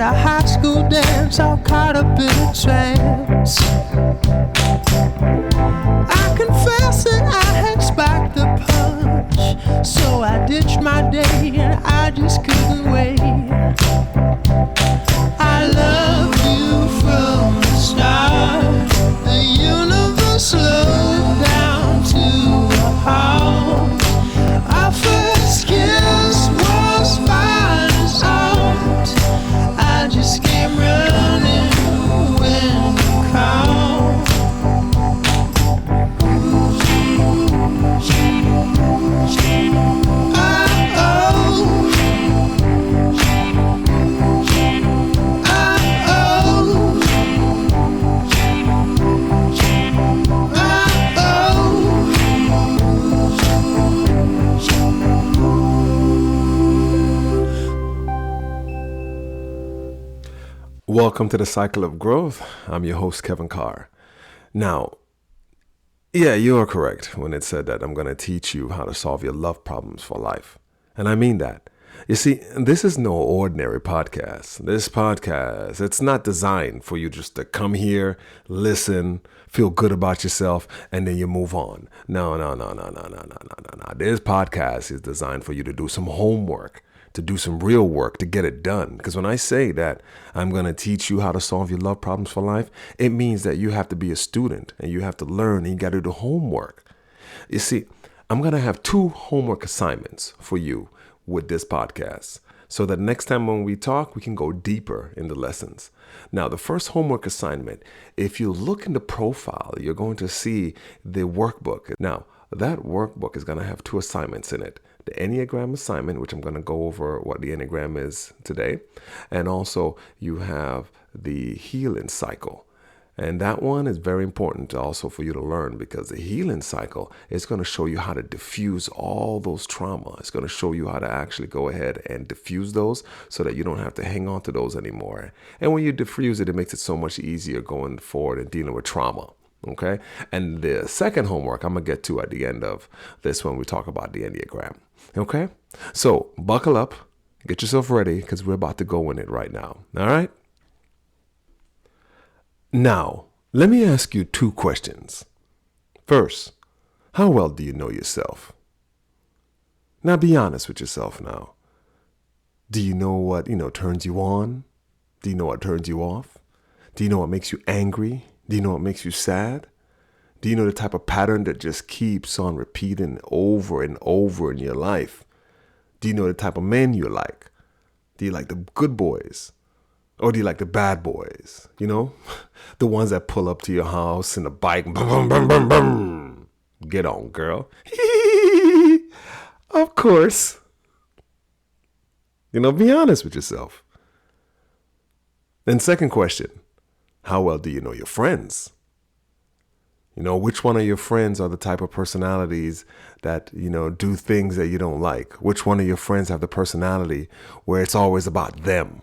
at a high school dance, all caught up in a trance. I confess that I had spiked the punch, so I ditched my day and I just couldn't wait. I love you from the start. The universe slowed down to a halt. Our first kiss was fine as art. I just came running when you called. Welcome to the Cycle of Growth. I'm your host, Kevin Carr. Now, yeah, you are correct when it said that I'm going to teach you how to solve your love problems for life. And I mean that. You see, this is no ordinary podcast. This podcast, it's not designed for you just to come here, listen, feel good about yourself, and then you move on. No. This podcast is designed for you to do some homework, to do some real work, to get it done. Because when I say that I'm going to teach you how to solve your love problems for life, it means that you have to be a student and you have to learn and you got to do homework. You see, I'm going to have 2 homework assignments for you with this podcast, so that next time when we talk, we can go deeper in the lessons. Now, the first homework assignment, if you look in the profile, you're going to see the workbook. Now, that workbook is going to have 2 assignments in it. The Enneagram assignment, which I'm going to go over what the Enneagram is today. And also you have the healing cycle. And that one is very important also for you to learn, because the healing cycle is going to show you how to diffuse all those trauma. It's going to show you how to actually go ahead and diffuse those so that you don't have to hang on to those anymore. And when you diffuse it, it makes it so much easier going forward and dealing with trauma. Okay. And the second homework I'm going to get to at the end of this when we talk about the Enneagram. Okay. So buckle up, get yourself ready, because we're about to go in it right now. All right. Now, let me ask you 2 questions. First, how well do you know yourself? Now, be honest with yourself now. Do you know what, turns you on? Do you know what turns you off? Do you know what makes you angry? Do you know what makes you sad? Do you know the type of pattern that just keeps on repeating over and over in your life? Do you know the type of men you like? Do you like the good boys? Or do you like the bad boys? The ones that pull up to your house in a bike. Boom, boom, boom, boom, boom. Get on, girl. Of course. Be honest with yourself. Then second question, how well do you know your friends? Which one of your friends are the type of personalities that, do things that you don't like? Which one of your friends have the personality where it's always about them?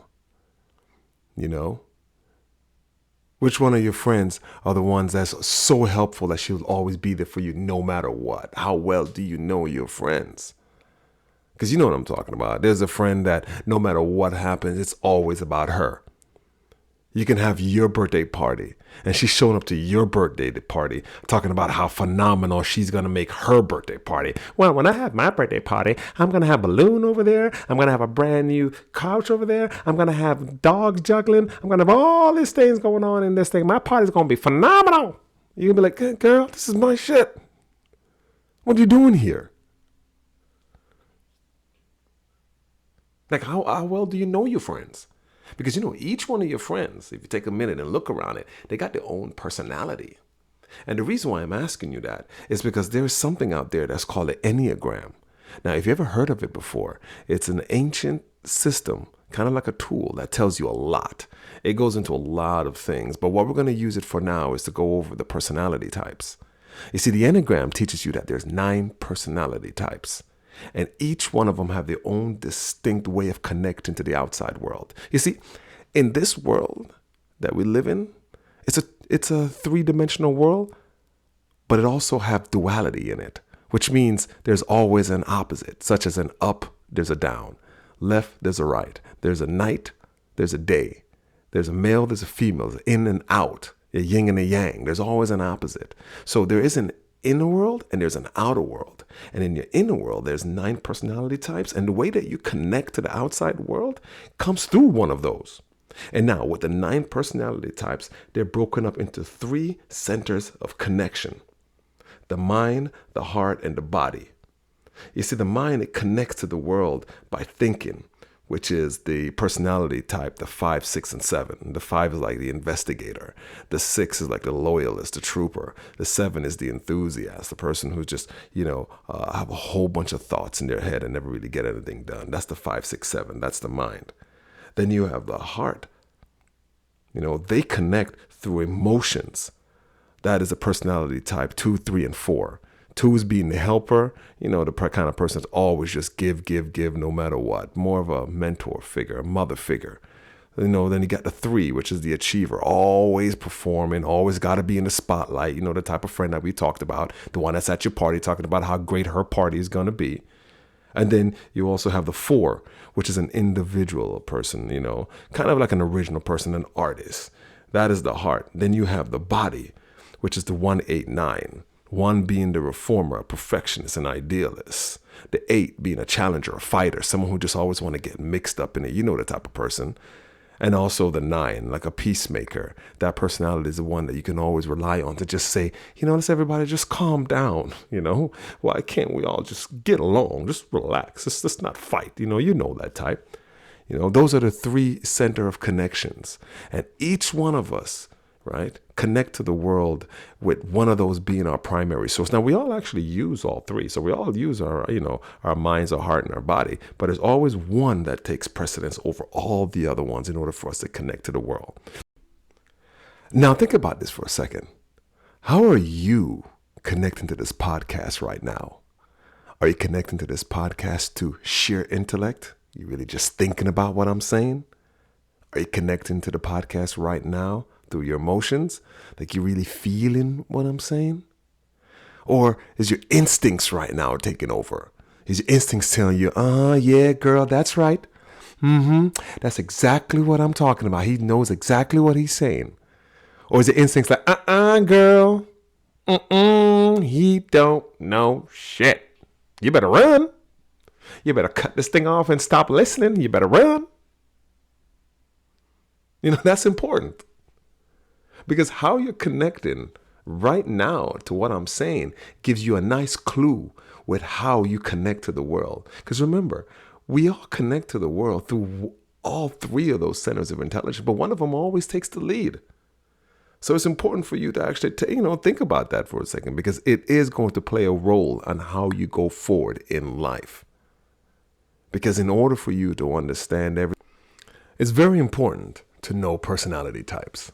Which one of your friends are the ones that's so helpful that she'll always be there for you no matter what? How well do you know your friends? Because you know what I'm talking about. There's a friend that no matter what happens, it's always about her. You can have your birthday party and she's showing up to your birthday party talking about how phenomenal she's going to make her birthday party. Well, when I have my birthday party, I'm going to have a balloon over there. I'm going to have a brand new couch over there. I'm going to have dogs juggling. I'm going to have all these things going on in this thing. My party's going to be phenomenal. You're going to be like, girl, this is my shit. What are you doing here? Like, how well do you know your friends? Because, each one of your friends, if you take a minute and look around it, they got their own personality. And the reason why I'm asking you that is because there's something out there that's called an Enneagram. Now, if you ever heard of it before, it's an ancient system, kind of like a tool that tells you a lot. It goes into a lot of things. But what we're going to use it for now is to go over the personality types. You see, the Enneagram teaches you that there's 9 personality types. And each one of them have their own distinct way of connecting to the outside world. You see, in this world that we live in, it's a 3-dimensional world, but it also have duality in it, which means there's always an opposite, such as an up, there's a down, left, there's a right, there's a night, there's a day. There's a male, there's a female, there's in and out, a yin and a yang. There's always an opposite. So there is an inner world and there's an outer world. And in your inner world, there's 9 personality types. And the way that you connect to the outside world comes through one of those. And now with the 9 personality types, they're broken up into 3 centers of connection: the mind, the heart, and the body. You see, the mind, it connects to the world by thinking, which is the personality type, the 5, 6, and 7. The 5 is like the investigator. The 6 is like the loyalist, the trooper. The 7 is the enthusiast, the person who's just, have a whole bunch of thoughts in their head and never really get anything done. That's the 5, 6, 7. That's the mind. Then you have the heart. They connect through emotions. That is a personality type 2, 3, and 4. 2 is being the helper, the kind of person that's always just give no matter what. More of a mentor figure, a mother figure. Then you got the 3, which is the achiever, always performing, always got to be in the spotlight. The type of friend that we talked about, the one that's at your party talking about how great her party is going to be. And then you also have the 4, which is an individual person, kind of like an original person, an artist. That is the heart. Then you have the body, which is the 1, 8, 9. 1 being the reformer, a perfectionist, an idealist. The 8 being a challenger, a fighter, someone who just always want to get mixed up in it. The type of person. And also the 9, like a peacemaker. That personality is the one that you can always rely on to just say, let's everybody just calm down. Why can't we all just get along? Just relax. Let's not fight. That type. Those are the 3 center of connections. And each one of us, right, connect to the world with one of those being our primary source. Now, we all actually use all 3. So we all use our minds, our heart, and our body. But there's always one that takes precedence over all the other ones in order for us to connect to the world. Now, think about this for a second. How are you connecting to this podcast right now? Are you connecting to this podcast to sheer intellect? You really just thinking about what I'm saying? Are you connecting to the podcast right now through your emotions? Like you really feeling what I'm saying? Or is your instincts right now taking over? Is your instincts telling you, yeah, girl, that's right. That's exactly what I'm talking about. He knows exactly what he's saying. Or is your instincts like, girl, he don't know shit. You better run. You better cut this thing off and stop listening. You better run. That's important. Because how you're connecting right now to what I'm saying gives you a nice clue with how you connect to the world. Because remember, we all connect to the world through all 3 of those centers of intelligence, but one of them always takes the lead. So it's important for you to actually, think about that for a second, because it is going to play a role on how you go forward in life. Because in order for you to understand it's very important to know personality types.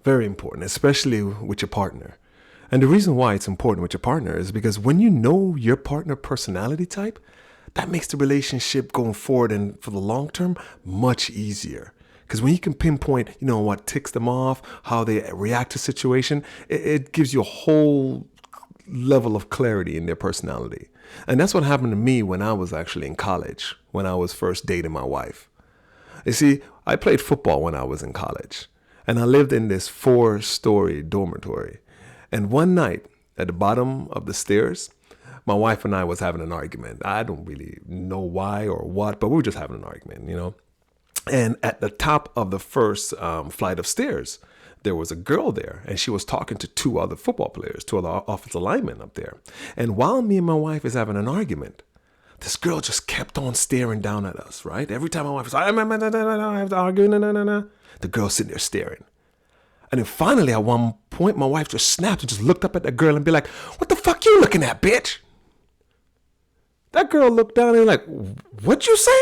Very important, especially with your partner. And the reason why it's important with your partner is because when you know your partner personality type, that makes the relationship going forward and for the long term much easier. Because when you can pinpoint, what ticks them off, how they react to situation, it gives you a whole level of clarity in their personality. And that's what happened to me when I was actually in college, when I was first dating my wife. You see, I played football when I was in college. And I lived in this 4-story dormitory. And one night at the bottom of the stairs, my wife and I was having an argument. I don't really know why or what, but we were just having an argument, And at the top of the first flight of stairs, there was a girl there, and she was talking to 2 other football players, 2 other offensive linemen up there. And while me and my wife is having an argument, this girl just kept on staring down at us, right? Every time my wife was like, I have to argue, no. The girl sitting there staring. And then finally, at one point, my wife just snapped and just looked up at that girl and be like, what the fuck you looking at, bitch? That girl looked down and like, what'd you say?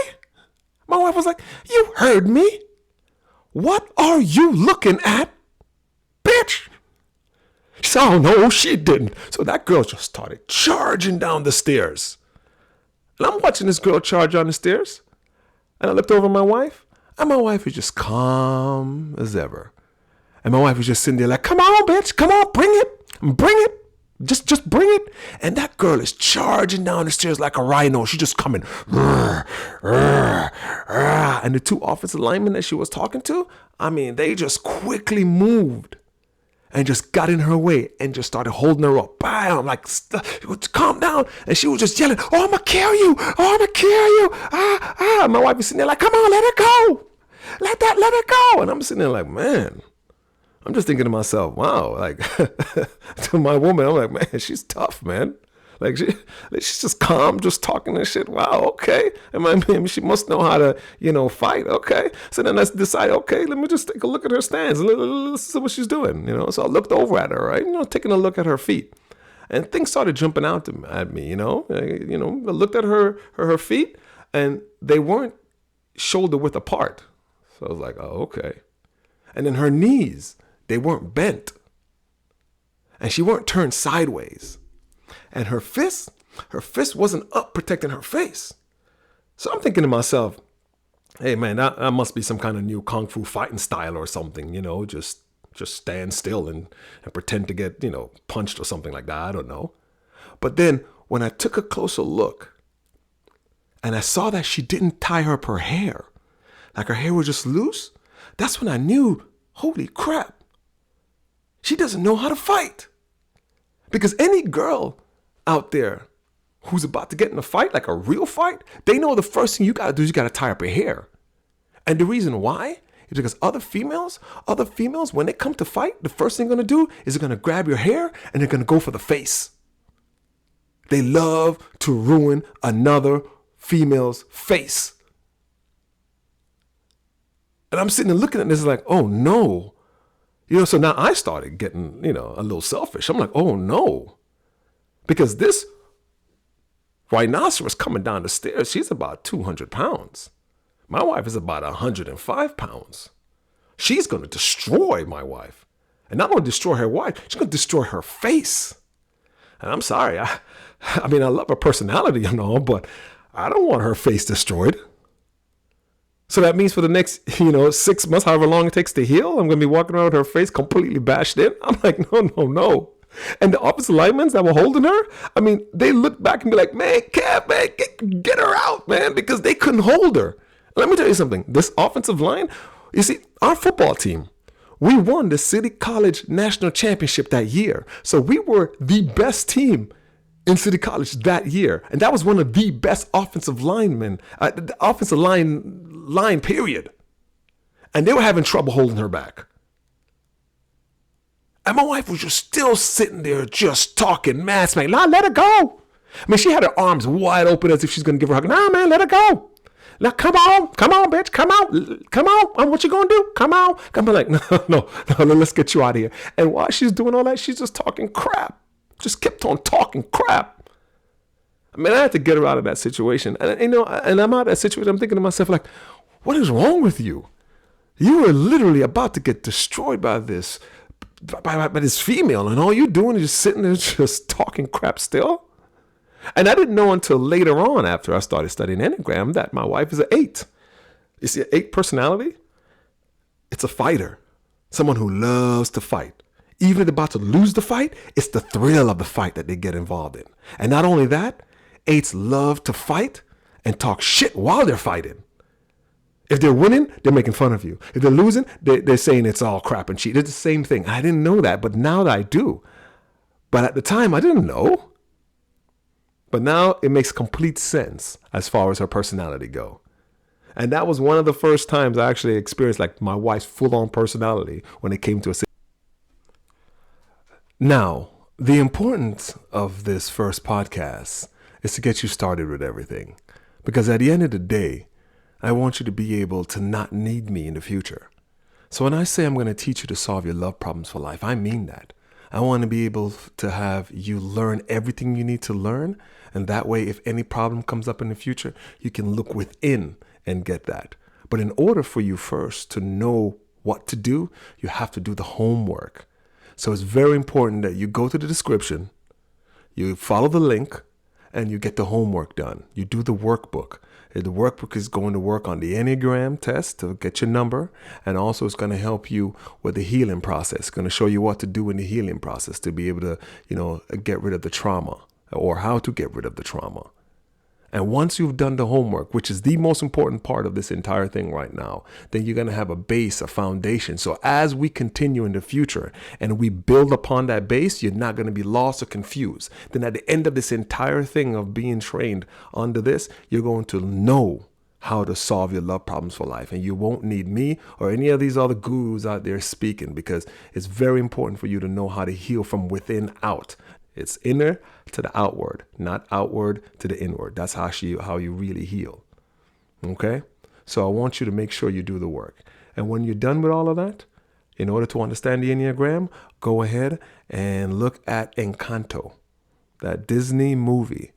My wife was like, you heard me. What are you looking at, bitch? She said, oh, no, she didn't. So that girl just started charging down the stairs. And I'm watching this girl charge down the stairs. And I looked over at my wife. And my wife is just calm as ever. And my wife was just sitting there like, come on, bitch. Come on, bring it. Just bring it. And that girl is charging down the stairs like a rhino. She's just coming. And the two offensive linemen that she was talking to, I mean, they just quickly moved and just got in her way and just started holding her up. Bam! Like, calm down. And she was just yelling, oh, I'm going to kill you. Oh, I'm going to kill you. My wife is sitting there like, come on, let it go. Let it go. And I'm sitting there like, man, I'm just thinking to myself, wow, like, to my woman, I'm like, man, she's tough, man. Like, she's just calm, just talking and shit. Wow, okay. And maybe she must know how to, fight. Okay. So then let's decide, okay, let me just take a look at her stance. Let's see what she's doing, So I looked over at her, right? Taking a look at her feet. And things started jumping out at me, I looked at her feet, and they weren't shoulder width apart. So I was like, oh, okay. And then her knees, they weren't bent. And she weren't turned sideways. And her fist wasn't up protecting her face. So I'm thinking to myself, hey, man, that must be some kind of new kung fu fighting style or something, just stand still and pretend to get, punched or something like that. I don't know. But then when I took a closer look and I saw that she didn't tie up her hair, like her hair was just loose, that's when I knew, holy crap, she doesn't know how to fight. Because any girl out there who's about to get in a fight, like a real fight, they know the first thing you got to do is you got to tie up your hair. And the reason why is because other females, when they come to fight, the first thing they're going to do is they're going to grab your hair and they're going to go for the face. They love to ruin another female's face. And I'm sitting there looking at this like, oh no. So now I started getting, a little selfish. I'm like, oh no. Because this rhinoceros coming down the stairs, she's about 200 pounds. My wife is about 105 pounds. She's going to destroy my wife. And not only destroy her wife, she's going to destroy her face. And I'm sorry. I love her personality and all, but I don't want her face destroyed. So that means for the next, 6 months, however long it takes to heal, I'm going to be walking around with her face completely bashed in. I'm like, no. And the offensive linemen that were holding her, they look back and be like, man, Kev, man, get her out, man, because they couldn't hold her. Let me tell you something. This offensive line, you see, our football team, we won the City College National Championship that year. So we were the best team in City College that year. And that was one of the best offensive linemen, the offensive line period. And they were having trouble holding her back. And my wife was just still sitting there just talking mad smack. Nah, let her go. She had her arms wide open as if she's going to give her a hug. Nah, man, let her go. Now, come on, bitch, come on. What you going to do? Come on. I'm like, no, let's get you out of here. And while she's doing all that, she's just talking crap. Just kept on talking crap. I had to get her out of that situation. And, and I'm out of that situation. I'm thinking to myself, like, what is wrong with you? You are literally about to get destroyed by this female, and all you're doing is just sitting there just talking crap still. And I didn't know until later on, after I started studying Enneagram, that my wife is an 8. You see, an 8 personality, it's a fighter, someone who loves to fight. Even if they're about to lose the fight, it's the thrill of the fight that they get involved in. And not only that, 8s love to fight and talk shit while they're fighting. If they're winning, they're making fun of you. If they're losing, they're saying it's all crap and cheat. It's the same thing. I didn't know that, but now that I do. But at the time, I didn't know. But now it makes complete sense as far as her personality go. And that was one of the first times I actually experienced like my wife's full-on personality when it came to a situation. Now, the importance of this first podcast is to get you started with everything. Because at the end of the day, I want you to be able to not need me in the future. So when I say I'm going to teach you to solve your love problems for life, I mean that. I want to be able to have you learn everything you need to learn. And that way, if any problem comes up in the future, you can look within and get that. But in order for you first to know what to do, you have to do the homework. So it's very important that you go to the description, you follow the link, and you get the homework done. You do the workbook. The workbook is going to work on the Enneagram test to get your number, and also it's going to help you with the healing process. It's going to show you what to do in the healing process to be able to, get rid of the trauma, or how to get rid of the trauma. And once you've done the homework, which is the most important part of this entire thing right now, then you're going to have a base, a foundation. So as we continue in the future and we build upon that base, you're not going to be lost or confused. Then at the end of this entire thing of being trained under this, you're going to know how to solve your love problems for life. And you won't need me or any of these other gurus out there speaking, because it's very important for you to know how to heal from within out. It's inner to the outward, not outward to the inward. That's how you really heal. Okay? So I want you to make sure you do the work. And when you're done with all of that, in order to understand the Enneagram, go ahead and look at Encanto, that Disney movie.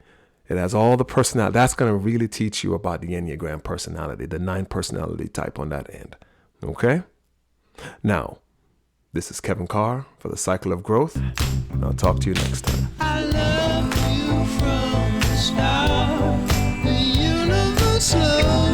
It has all the personality. That's going to really teach you about the Enneagram personality, the 9 personality type on that end. Okay? Now, this is Kevin Carr for the Cycle of Growth. I'll talk to you next time. I love you from the start. The universe loves